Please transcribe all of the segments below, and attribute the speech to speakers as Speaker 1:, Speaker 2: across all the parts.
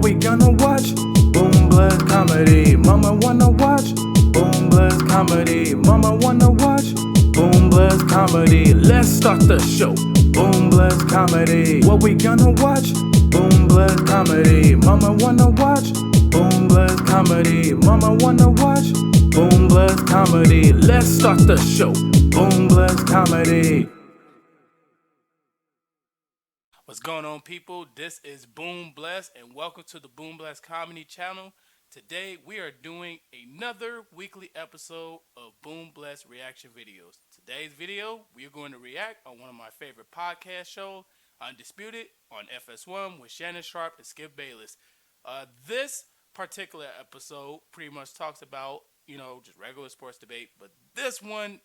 Speaker 1: we gonna watch? BoonBlessed comedy. Mama wanna watch? BoonBlessed comedy. Mama wanna watch? BoonBlessed comedy. Let's start the show. BoonBlessed comedy. What we gonna watch? BoonBlessed comedy. Mama wanna watch? BoonBlessed comedy. Mama wanna watch? BoonBlessed comedy. Let's start the show. BoonBlessed comedy.
Speaker 2: What's going on, people? This is BoonBlessed, and welcome to the BoonBlessed Comedy Channel. Today, we are doing another weekly episode of BoonBlessed reaction videos. Today's video, we are going to react on one of my favorite podcast shows, Undisputed, on FS1 with Shannon Sharp and Skip Bayless. This particular episode pretty much talks about, just regular sports debate, but this one,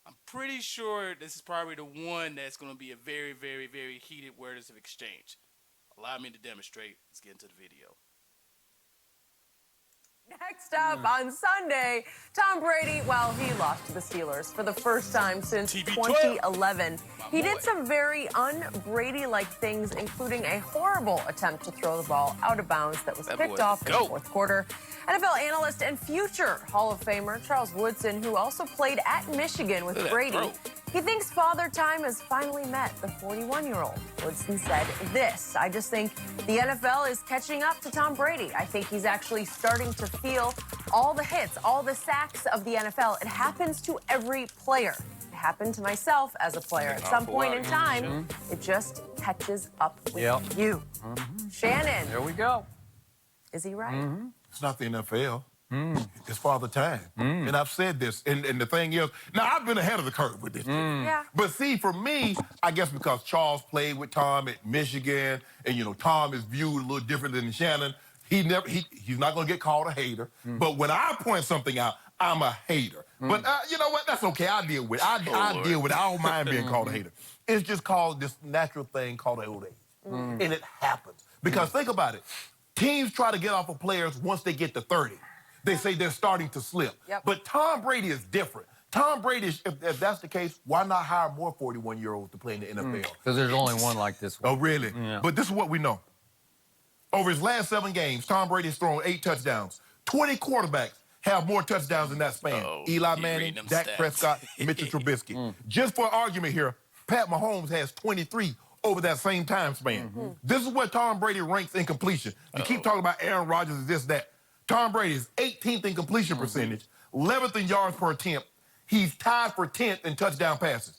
Speaker 2: I'm pretty sure this is probably the one that's going to be a very, very, very heated words of exchange. Allow me to demonstrate. Let's get into the video.
Speaker 3: Next up on Sunday, Tom Brady, he lost to the Steelers for the first time since 2011. He did some very un-Brady-like things, including a horrible attempt to throw the ball out of bounds that was picked off in the fourth quarter. NFL analyst and future Hall of Famer Charles Woodson, who also played at Michigan with Brady, he thinks father time has finally met the 41-year-old. Woodson said this: "I just think the NFL is catching up to Tom Brady. I think he's actually starting to feel all the hits, all the sacks of the NFL. It happens to every player. It happened to myself as a player. At some point in time, it just catches up with you." Shannon.
Speaker 4: There we go.
Speaker 3: Is he right?
Speaker 5: It's not the NFL. It's Father Time. And I've said this, and the thing is, now I've been ahead of the curve with this.
Speaker 3: Yeah.
Speaker 5: But see, for me, I guess because Charles played with Tom at Michigan, and Tom is viewed a little different than Shannon, he's not going to get called a hater. But when I point something out, I'm a hater. But you know what? That's okay. I'll deal with it. I deal with it. I don't mind being called a hater. It's just called this natural thing called old age. And it happens. Because think about it. Teams try to get off of players once they get to 30. They say they're starting to slip. But Tom Brady is different. Tom Brady, if that's the case, why not hire more 41-year-olds to play in the NFL?
Speaker 4: Because there's only one like this one.
Speaker 5: Oh, really?
Speaker 4: Yeah.
Speaker 5: But this is what we know. Over his last 7 games, Tom Brady's thrown 8 touchdowns. 20 quarterbacks have more touchdowns in that span. Eli Manning, Dak Prescott, Mitchell Trubisky. Just for argument here, Pat Mahomes has 23 over that same time span. This is where Tom Brady ranks in completion. You keep talking about Aaron Rodgers and this, that. Tom Brady is 18th in completion percentage, 11th in yards per attempt. He's tied for 10th in touchdown passes.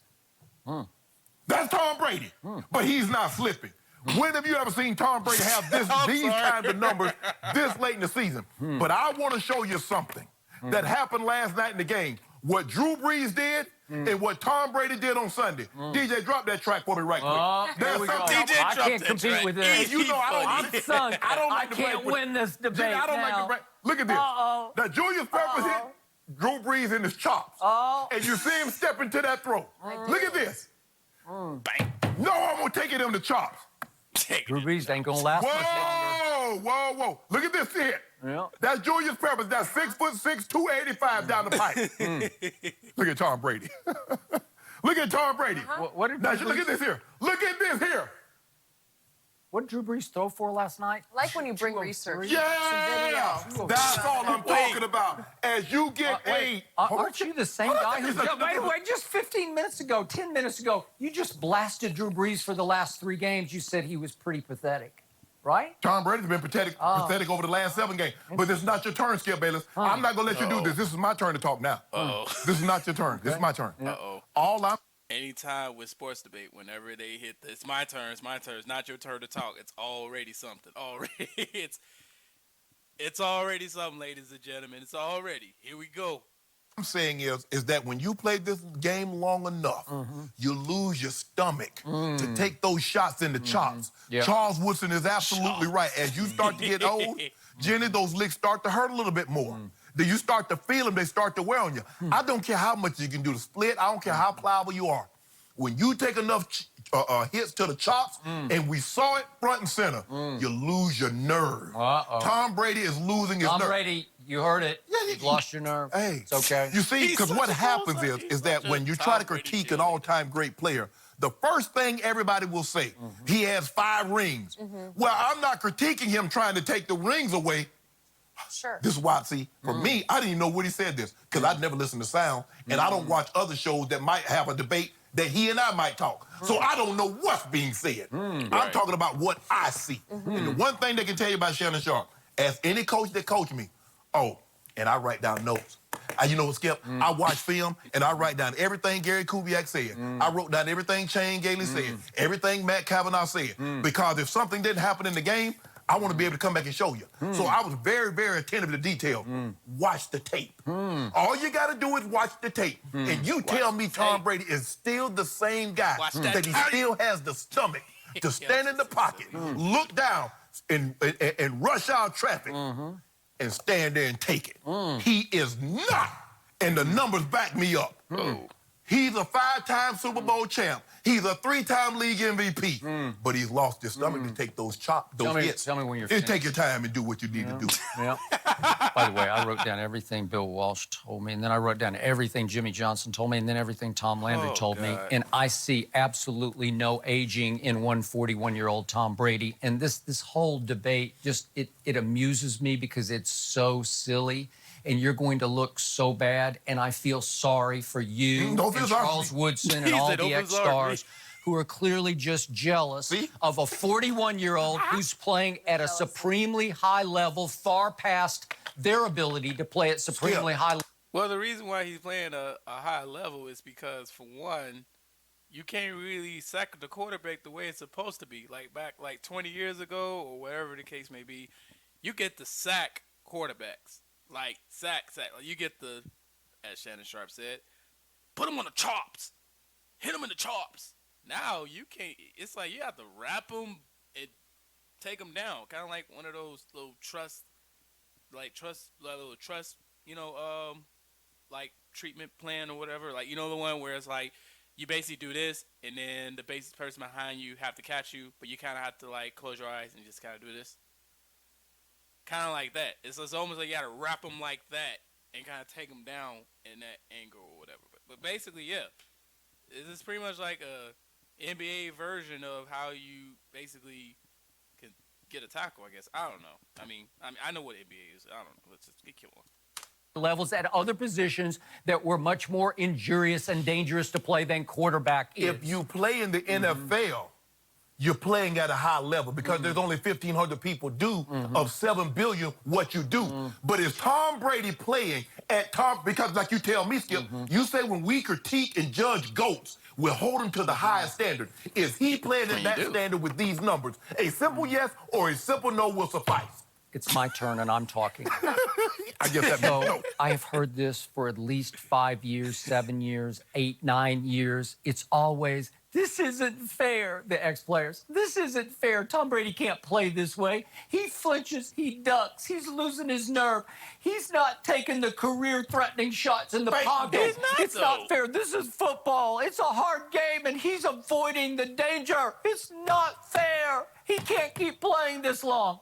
Speaker 5: That's Tom Brady, but he's not slipping. When have you ever seen Tom Brady have these kinds of numbers this late in the season? But I want to show you something that happened last night in the game. What Drew Brees did and what Tom Brady did on Sunday. DJ, drop that track for me right quick.
Speaker 4: There we go. I can't compete with this.
Speaker 5: You know
Speaker 4: I'm sunk. I can't win this debate
Speaker 5: I don't like the break. Look at this. Now, Julius Peppers hit Drew Brees in his chops. And you see him step into that throw. Look at this.
Speaker 2: Bang.
Speaker 5: No, I'm going to take it in the chops.
Speaker 4: Drew Brees ain't going to last much longer.
Speaker 5: Whoa. Look at this hit.
Speaker 4: Yeah.
Speaker 5: That's Julius Peppers. That's 6'6", 285 down the pipe. Look at Tom Brady. Look at Tom Brady.
Speaker 4: What did
Speaker 5: Now, look at this here. Look at this here.
Speaker 4: What did Drew Brees throw for last night?
Speaker 3: I like when you bring research.
Speaker 5: Yeah! That's all I'm talking about. As you get paid.
Speaker 4: Aren't you the same guy who... Wait, just 15 minutes ago, 10 minutes ago, you just blasted Drew Brees for the last 3 games. You said he was pretty pathetic, right?
Speaker 5: Tom Brady's been pathetic over the last 7 games. But this is not your turn, Skip Bayless. I'm not going to let you do this. This is my turn to talk now. This is not your turn. This is my turn.
Speaker 2: Anytime with sports debate, whenever they hit it's my turn, it's not your turn to talk. It's already something. It's already something, ladies and gentlemen. It's already. Here we go.
Speaker 5: What I'm saying is that when you play this game long enough, you lose your stomach to take those shots in the chops. Charles Woodson is absolutely right. As you start to get old, Jenny, those licks start to hurt a little bit more. Then you start to feel them, they start to wear on you. I don't care how much you can do the split. I don't care how pliable you are. When you take enough hits to the chops, and we saw it front and center, you lose your nerve. Tom Brady is losing his nerve.
Speaker 4: Tom Brady, you heard it. You've lost your nerve.
Speaker 5: Hey,
Speaker 4: it's okay.
Speaker 5: You see, because what happens is that when you try to critique an all-time great player, the first thing everybody will say, he has 5 rings. Well, I'm not critiquing him trying to take the rings away.
Speaker 3: Sure.
Speaker 5: This is why, see, for me, I didn't even know what he said this, because I'd never listened to sound, and I don't watch other shows that might have a debate that he and I might talk. So I don't know what's being said. I'm talking about what I see. And the one thing they can tell you about Shannon Sharp, as any coach that coached me, and I write down notes. You know what, Skip? I watch film, and I write down everything Gary Kubiak said. I wrote down everything Shane Gailey said, everything Matt Cavanaugh said. Because if something didn't happen in the game, I want to be able to come back and show you. So I was very, very attentive to detail. Watch the tape. All you got to do is watch the tape. And you tell me Tom Brady is still the same guy, that he still has the stomach to stand in the pocket, look down, and rush out traffic, and stand there and take it. He is not, and the numbers back me up. He's a 5-time Super Bowl champ. He's a 3-time league MVP. But he's lost his stomach to take those hits.
Speaker 4: Tell me when you're
Speaker 5: finished. Take your time and do what you need to do.
Speaker 4: Yeah. By the way, I wrote down everything Bill Walsh told me, and then I wrote down everything Jimmy Johnson told me, and then everything Tom Landry told me. And I see absolutely no aging in 141-year-old Tom Brady. And this whole debate just, it amuses me because it's so silly. And you're going to look so bad, and I feel sorry for you and Charles Woodson and all the ex-stars who are clearly just jealous of a 41-year-old who's playing at a supremely high level, far past their ability to play at supremely high level.
Speaker 2: Well, the reason why he's playing a high level is because, for one, you can't really sack the quarterback the way it's supposed to be. Like back 20 years ago or whatever the case may be, you get the sack quarterbacks. Like, sack. Like, you get the, as Shannon Sharp said, put him on the chops. Hit him in the chops. Now, you can't, it's like you have to wrap him and take him down. Kind of like one of those little trust, you know, like treatment plan or whatever. Like, you know, the one where it's like, you basically do this, and then the basic person behind you have to catch you, but you kind of have to, like, close your eyes and just kind of do this. Kind of like that. It's almost like you got to wrap them like that and kind of take them down in that angle or whatever. But basically, yeah. This is pretty much like a NBA version of how you basically can get a tackle, I guess. I don't know. I mean, I know what NBA is. I don't know. Let's just get killed on.
Speaker 4: Levels at other positions that were much more injurious and dangerous to play than quarterback is.
Speaker 5: If you play in the NFL, you're playing at a high level because there's only 1,500 people do of 7 billion what you do. But is Tom Brady playing at Tom, because like you tell me, Skip, you say when we critique and judge GOATs, we're holding to the highest standard. Is he playing at that standard with these numbers? A simple yes or a simple no will suffice.
Speaker 4: It's my turn and I'm talking.
Speaker 5: I guess that
Speaker 4: So
Speaker 5: no.
Speaker 4: I have heard this for at least 5 years, 7 years, 8, 9 years. It's always, this isn't fair, the ex-players. This isn't fair. Tom Brady can't play this way. He flinches, he ducks, he's losing his nerve. He's not taking the career-threatening shots in the pocket. It's not fair. This is football. It's a hard game, and he's avoiding the danger. It's not fair. He can't keep playing this long.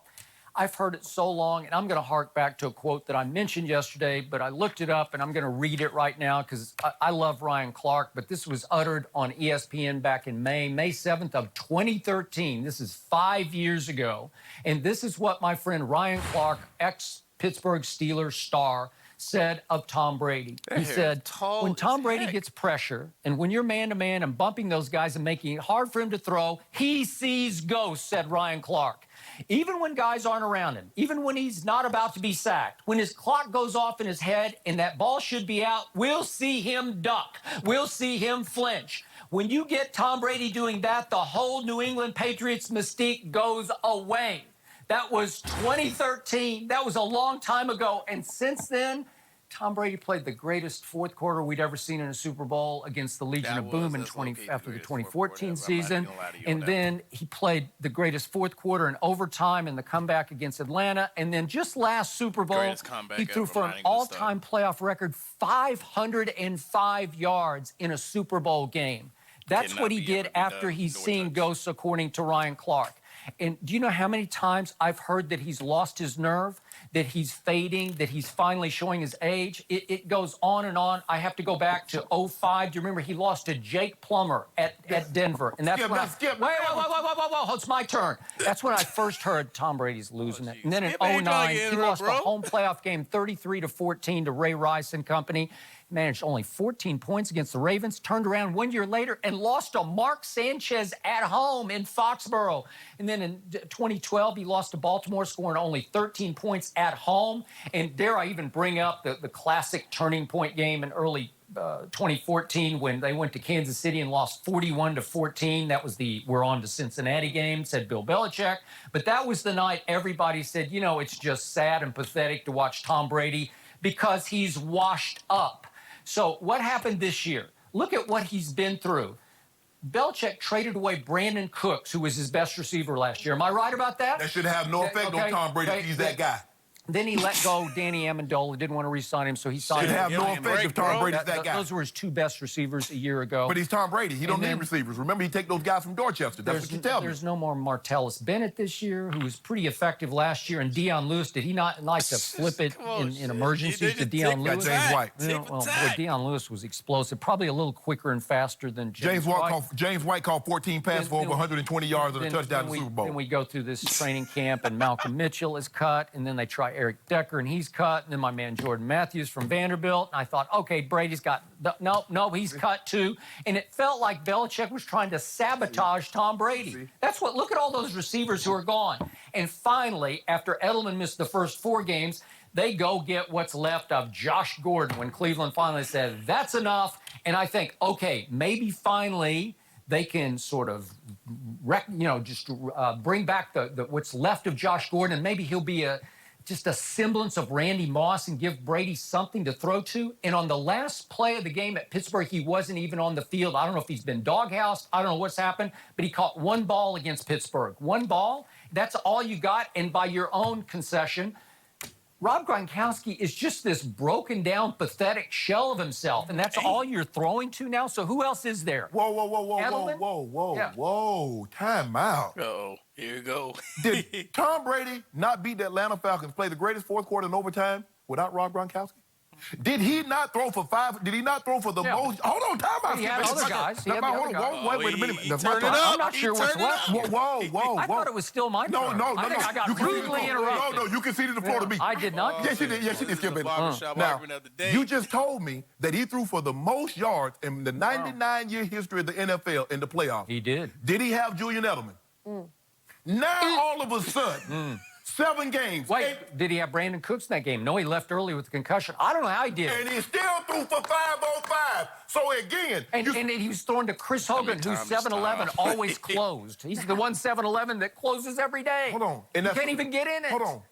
Speaker 4: I've heard it so long, and I'm going to hark back to a quote that I mentioned yesterday, but I looked it up, and I'm going to read it right now because I love Ryan Clark, but this was uttered on ESPN back in May 7th of 2013. This is 5 years ago, and this is what my friend Ryan Clark, ex-Pittsburgh Steelers star, said of Tom Brady. He said, when Tom Brady gets pressure, and when you're man-to-man and bumping those guys and making it hard for him to throw, he sees ghosts, said Ryan Clark. Even when guys aren't around him, even when he's not about to be sacked, when his clock goes off in his head and that ball should be out, we'll see him duck. We'll see him flinch. When you get Tom Brady doing that, the whole New England Patriots mystique goes away. That was 2013. That was a long time ago. And since then, Tom Brady played the greatest fourth quarter we'd ever seen in a Super Bowl against the Legion of Boom after the 2014 season. And then he played the greatest fourth quarter in overtime in the comeback against Atlanta. And then just last Super Bowl, he threw for an all-time playoff record 505 yards in a Super Bowl game. That's what he did after he's seen ghosts, according to Ryan Clark. And do you know how many times I've heard that he's lost his nerve, that he's fading, that he's finally showing his age? It goes on and on. I have to go back to 05. Do you remember he lost to Jake Plummer at Denver? And that's when whoa, it's my turn. That's when I first heard Tom Brady's losing it. And then in 09, he lost a home playoff game 33-14 to Ray Rice and company. Managed only 14 points against the Ravens, turned around 1 year later and lost to Mark Sanchez at home in Foxborough. And then in 2012, he lost to Baltimore, scoring only 13 points at home. And dare I even bring up the classic turning point game in early 2014 when they went to Kansas City and lost 41-14. That was the "we're on to Cincinnati" game, said Bill Belichick. But that was the night everybody said, you know, it's just sad and pathetic to watch Tom Brady because he's washed up. So what happened this year? Look at what he's been through. Belichick traded away Brandon Cooks, who was his best receiver last year. Am I right about that?
Speaker 5: That should have no effect on Tom Brady if he's that guy.
Speaker 4: Then he let go Danny Amendola, didn't want to re-sign him, so he signed him.
Speaker 5: Should have no effect if Tom Brady's that guy.
Speaker 4: Those were his two best receivers a year ago.
Speaker 5: But he's Tom Brady. He don't need receivers. Remember, he take those guys from Dorchester. That's what you tell me.
Speaker 4: There's no more Martellus Bennett this year, who was pretty effective last year. And Deion Lewis, did he not like to flip it in emergencies to Deion Lewis?
Speaker 5: James White.
Speaker 4: Well, Deion Lewis was explosive, probably a little quicker and faster than James White.
Speaker 5: James White caught 14 passes for over 120 yards and a touchdown in the Super Bowl.
Speaker 4: Then we go through this training camp, and Malcolm Mitchell is cut, and then they try Eric Decker, and he's cut, and then my man Jordan Matthews from Vanderbilt, and I thought, okay, Brady's got, no, he's cut too, and it felt like Belichick was trying to sabotage Tom Brady. That's what, look at all those receivers who are gone. And finally, after Edelman missed the first 4 games, they go get what's left of Josh Gordon when Cleveland finally said, that's enough. And I think, okay, maybe finally they can sort of, bring back what's left of Josh Gordon, and maybe he'll be just a semblance of Randy Moss and give Brady something to throw to. And on the last play of the game at Pittsburgh, he wasn't even on the field. I don't know if he's been doghoused. I don't know what's happened, but he caught 1 ball against Pittsburgh. 1 ball, that's all you got. And by your own concession, Rob Gronkowski is just this broken down, pathetic shell of himself, and that's all you're throwing to now? So who else is there?
Speaker 5: Whoa, time out.
Speaker 2: Uh-oh, here you go.
Speaker 5: Did Tom Brady not beat the Atlanta Falcons, play the greatest fourth quarter in overtime without Rob Gronkowski? Did he not throw for 5? Did he not throw for the most? Hold on, time out.
Speaker 4: He had other guys.
Speaker 5: Wait a minute.
Speaker 4: I'm not sure what's left.
Speaker 5: Whoa.
Speaker 4: I thought it was still my turn.
Speaker 5: No.
Speaker 4: I got rudely interrupted.
Speaker 5: No, you conceded the floor to me.
Speaker 4: I did not.
Speaker 5: Yes, you did, Skip Bayless. Now, you just told me that he threw for the most yards in the 99-year history of the NFL in the playoffs.
Speaker 4: He did.
Speaker 5: Did he have Julian Edelman? Now, all of a sudden, 7 games.
Speaker 4: Wait, did he have Brandon Cooks in that game? No, he left early with a concussion. I don't know how he did.
Speaker 5: And he still threw for 505. So again...
Speaker 4: And he was throwing to Chris Hogan, who's 7-Eleven always closed. He's the one 7-Eleven that closes every day.
Speaker 5: Hold on.
Speaker 4: You can't even get in it.
Speaker 5: Hold on.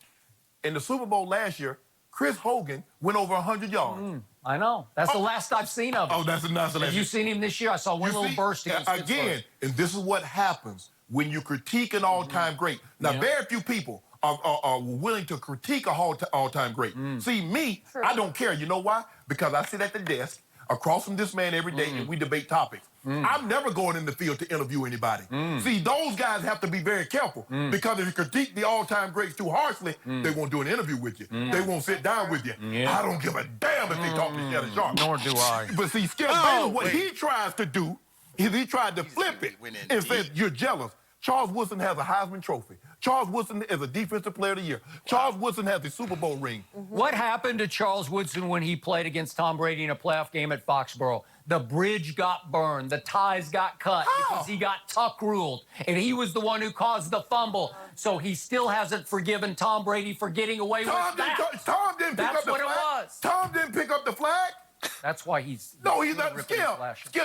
Speaker 5: In the Super Bowl last year, Chris Hogan went over 100 yards.
Speaker 4: I know. That's the last I've seen of him.
Speaker 5: Oh, that's the last.
Speaker 4: Have you seen him this year? I saw one little burst against
Speaker 5: again, and this is what happens when you critique an all-time great. Now, very few people are willing to critique a all-time great. See, me, I don't care. You know why? Because I sit at the desk across from this man every day and we debate topics. I'm never going in the field to interview anybody. See, those guys have to be very careful because if you critique the all-time greats too harshly, they won't do an interview with you. They won't sit down with you. I don't give a damn if they talk to Shannon Sharp.
Speaker 4: Nor do I.
Speaker 5: But see, Skip Bayless, what he tries to do is he tried to flip it and said, you're jealous. Charles Woodson has a Heisman Trophy. Charles Woodson is a Defensive Player of the Year. Charles Woodson has the Super Bowl ring.
Speaker 4: What happened to Charles Woodson when he played against Tom Brady in a playoff game at Foxborough? The bridge got burned. The ties got cut because he got tuck ruled. And he was the one who caused the fumble. So he still hasn't forgiven Tom Brady for getting away with that.
Speaker 5: Tom didn't pick up the flag.
Speaker 4: That's what it was.
Speaker 5: Tom didn't pick up the flag.
Speaker 4: That's why he's...
Speaker 5: No, he's not. Skip,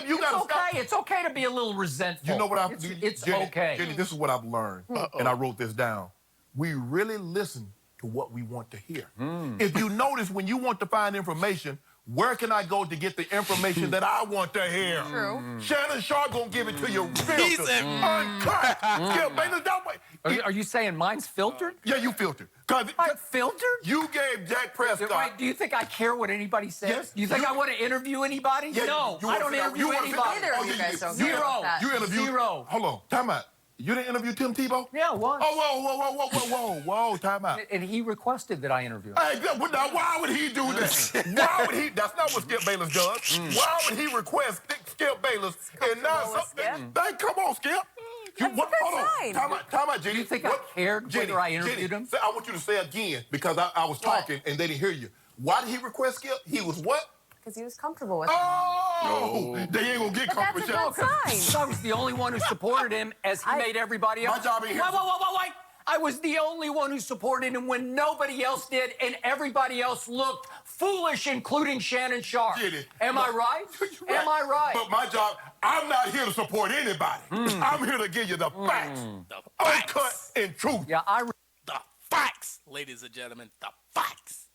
Speaker 5: you got to stop.
Speaker 4: It's okay to be a little resentful.
Speaker 5: You know what
Speaker 4: It's
Speaker 5: Jenny,
Speaker 4: okay.
Speaker 5: Jenny, this is what I've learned, and I wrote this down. We really listen to what we want to hear. If you notice, when you want to find information, where can I go to get the information that I want to hear?
Speaker 3: True.
Speaker 5: Shannon Sharp gonna give it to you filtered, uncut. Skip Bayless, don't wait.
Speaker 4: Are you saying mine's filtered?
Speaker 5: Yeah, you filtered.
Speaker 4: I'm filtered?
Speaker 5: You gave Jack Prescott.
Speaker 4: Do you think I care what anybody says?
Speaker 5: Yes,
Speaker 4: Do you think I want to interview anybody?
Speaker 5: Yeah,
Speaker 4: no, I don't interview anybody.
Speaker 3: Neither of you guys don't care
Speaker 4: Zero.
Speaker 3: about that.
Speaker 5: You interviewed.
Speaker 4: Zero.
Speaker 5: Hold on, time out. You didn't interview Tim Tebow?
Speaker 4: Yeah, once.
Speaker 5: Oh, whoa, time out.
Speaker 4: And he requested that I interview him.
Speaker 5: Hey, now, why would he do that? Why would he? That's not what Skip Bayless does. Why would he request Skip Bayless and not something? Hey, come on, Skip.
Speaker 3: That's a good sign.
Speaker 5: Time out, Jenny.
Speaker 4: Do you think I cared whether I interviewed him?
Speaker 5: I want you to say again because I was talking and they didn't hear you. Why did he request Skip? He was what?
Speaker 3: Because he was comfortable with him.
Speaker 5: Oh, they ain't gonna get comfortable.
Speaker 3: That's a good sign.
Speaker 4: I was the only one who supported him as he made everybody else.
Speaker 5: My job ain't here.
Speaker 4: Wait. I was the only one who supported him when nobody else did, and everybody else looked foolish, including Shannon Sharp. Am I right? Am I right?
Speaker 5: But my job, I'm not here to support anybody. I'm here to give you the facts. Uncut and truth.
Speaker 4: Yeah,
Speaker 2: The facts, ladies and gentlemen, the facts.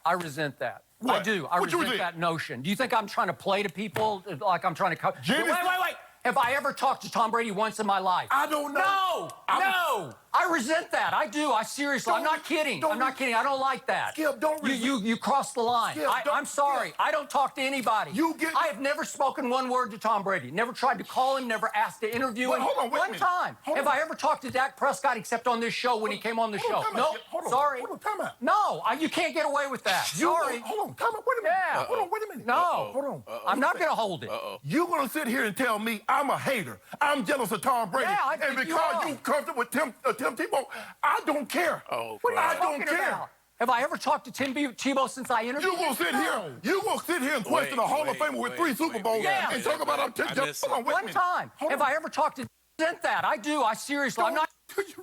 Speaker 4: I resent that.
Speaker 5: What?
Speaker 4: I do. I
Speaker 5: What you
Speaker 4: resent that notion. Do you think I'm trying to play to people like I'm trying to cover?
Speaker 5: Jimmy-
Speaker 4: Wait. Have I ever talked to Tom Brady once in my life?
Speaker 5: I don't know.
Speaker 4: No. I resent that. I do. I seriously. I'm not kidding. I'm not kidding. I don't like that.
Speaker 5: Skip, don't
Speaker 4: You crossed the line.
Speaker 5: Skip,
Speaker 4: I'm sorry.
Speaker 5: Skip.
Speaker 4: I don't talk to anybody. I have never spoken one word to Tom Brady. Never tried to call him. Never asked to interview him.
Speaker 5: Hold on, wait a
Speaker 4: one
Speaker 5: minute.
Speaker 4: time. Have I ever talked to Dak Prescott except on this show when he came on the show? No. Sorry.
Speaker 5: Hold on, time out.
Speaker 4: No. You can't get away with that. Sorry.
Speaker 5: Hold on, time out. Wait a minute.
Speaker 4: Yeah.
Speaker 5: Hold on, wait a minute.
Speaker 4: No.
Speaker 5: Hold on.
Speaker 4: I'm not going to hold it.
Speaker 5: You're gonna sit here and tell me I'm a hater. I'm jealous of Tom Brady.
Speaker 4: Yeah, I
Speaker 5: and
Speaker 4: think you
Speaker 5: because
Speaker 4: are.
Speaker 5: you comfortable with Tim Tebow, I don't care.
Speaker 4: What are
Speaker 5: I
Speaker 4: you
Speaker 5: don't
Speaker 4: talking
Speaker 5: care.
Speaker 4: about? Have I ever talked to Tim Tebow since I interviewed
Speaker 5: You gonna sit here? You gonna sit here and question a Hall of Famer with 3 Super Bowls and talk about I'm Hold on, wait a
Speaker 4: one
Speaker 5: minute.
Speaker 4: time? Have I ever talked to that? I do. I seriously. I'm not.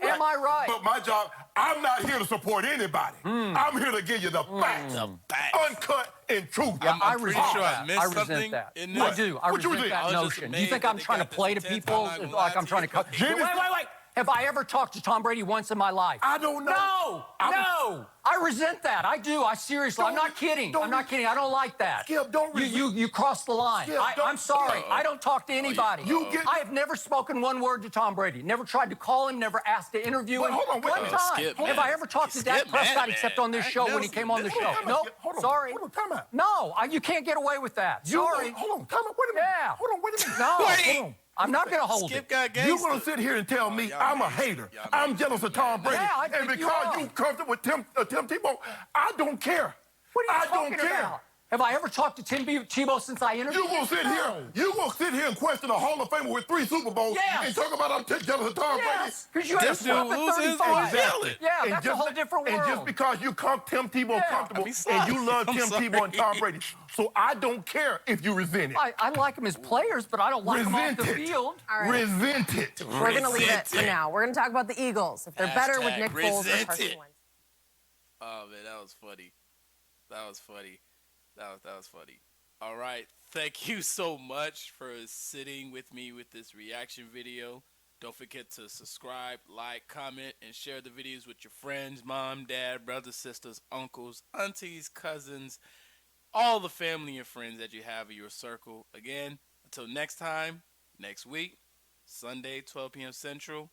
Speaker 4: Am I right?
Speaker 5: But my job, I'm not here to support anybody. I'm here to give you the facts. Uncut and truth.
Speaker 4: Yeah,
Speaker 2: I'm pretty sure I missed
Speaker 4: resent
Speaker 2: something
Speaker 4: that.
Speaker 2: in this.
Speaker 4: I do. I
Speaker 5: What you
Speaker 4: resent
Speaker 5: think?
Speaker 4: that
Speaker 2: I was just
Speaker 4: notion. Do you think
Speaker 2: amazed
Speaker 4: I'm
Speaker 2: that
Speaker 4: trying to
Speaker 2: they got
Speaker 4: play to
Speaker 2: this intense.
Speaker 4: people
Speaker 2: I'm not gonna
Speaker 4: like
Speaker 2: lie
Speaker 4: I'm
Speaker 2: to
Speaker 4: trying to
Speaker 2: you.
Speaker 4: cut?
Speaker 5: Jimmy-
Speaker 4: Wait. Have I ever talked to Tom Brady once in my life?
Speaker 5: I don't know.
Speaker 4: No. I resent that. I do. I seriously. I'm not kidding. I'm not kidding. I don't like that.
Speaker 5: Skip, don't
Speaker 4: You crossed the line.
Speaker 5: Skip, don't-
Speaker 4: I'm sorry. I don't talk to anybody. I have never spoken one word to Tom Brady. Never tried to call him. Never asked to interview him.
Speaker 5: Hold on, wait a
Speaker 4: one
Speaker 5: minute.
Speaker 4: time.
Speaker 2: Skip,
Speaker 4: Have
Speaker 2: man.
Speaker 4: I ever talked to Dak
Speaker 2: Skip,
Speaker 4: Prescott
Speaker 2: man.
Speaker 4: except on this show when he came on the show?
Speaker 5: Hold
Speaker 4: No.
Speaker 5: on,
Speaker 4: Sorry.
Speaker 5: Hold on, time out.
Speaker 4: No. You can't get away with that. Sorry.
Speaker 5: Hold on, time out. Wait a minute.
Speaker 4: Yeah.
Speaker 5: Hold on, wait a minute.
Speaker 4: No.
Speaker 2: Wait.
Speaker 5: Hold on.
Speaker 4: I'm not going to hold
Speaker 2: Skip
Speaker 4: it.
Speaker 2: got
Speaker 5: You're
Speaker 2: gangster.
Speaker 5: gonna sit here and tell me I'm a hater. I'm jealous of Tom Brady.
Speaker 4: Yeah, I
Speaker 5: and
Speaker 4: think you
Speaker 5: because
Speaker 4: are.
Speaker 5: you comfortable with Tim Tebow, I don't care.
Speaker 4: What are you
Speaker 5: I
Speaker 4: talking
Speaker 5: don't care.
Speaker 4: about? Have I ever talked to Tim Tebow since I interviewed
Speaker 5: You gonna sit here? You gonna sit here and question a Hall of Famer with 3 Super Bowls
Speaker 4: Yes.
Speaker 5: and talk about I'm jealous of Tom
Speaker 4: Yes, because you had
Speaker 2: This
Speaker 4: to swap
Speaker 2: dude
Speaker 4: at
Speaker 2: loses
Speaker 4: 35.
Speaker 2: Exactly.
Speaker 4: Yeah,
Speaker 5: And
Speaker 4: that's
Speaker 5: just-
Speaker 4: a whole different world.
Speaker 5: And just because you Tim Tebow
Speaker 4: Yeah.
Speaker 5: comfortable
Speaker 2: I mean,
Speaker 5: and you love
Speaker 2: I'm
Speaker 5: Tim
Speaker 2: sorry.
Speaker 5: Tebow and Tom Brady, so I don't care if you resent it.
Speaker 4: I like them as players, but I don't like them off the
Speaker 5: Resent it.
Speaker 4: field.
Speaker 3: All right.
Speaker 5: Resent it.
Speaker 3: We're going to leave it for
Speaker 2: Resent it.
Speaker 3: now. We're going to talk about the Eagles. If they're better with Nick Foles or
Speaker 2: resent
Speaker 3: Carson
Speaker 2: it.
Speaker 3: Wentz.
Speaker 2: Oh man, that was funny. That was funny. That was funny. All right, thank you so much for sitting with me with this reaction video. Don't forget to subscribe, like, comment, and share the videos with your friends, mom, dad, brothers, sisters, uncles, aunties, cousins, all the family and friends that you have in your circle. Again, until next time, next week, Sunday, 12 p.m. Central.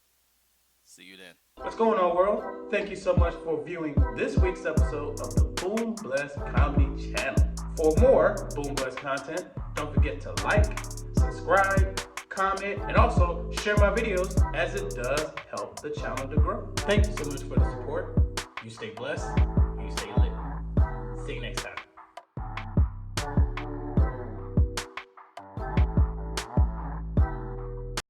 Speaker 2: See you then.
Speaker 1: What's going on, world? Thank you so much for viewing this week's episode of the BoonBlessed Comedy Channel. For more BoonBlessed content, don't forget to like, subscribe, comment, and also share my videos as it does help the channel to grow. Thank you so much for the support. You stay blessed.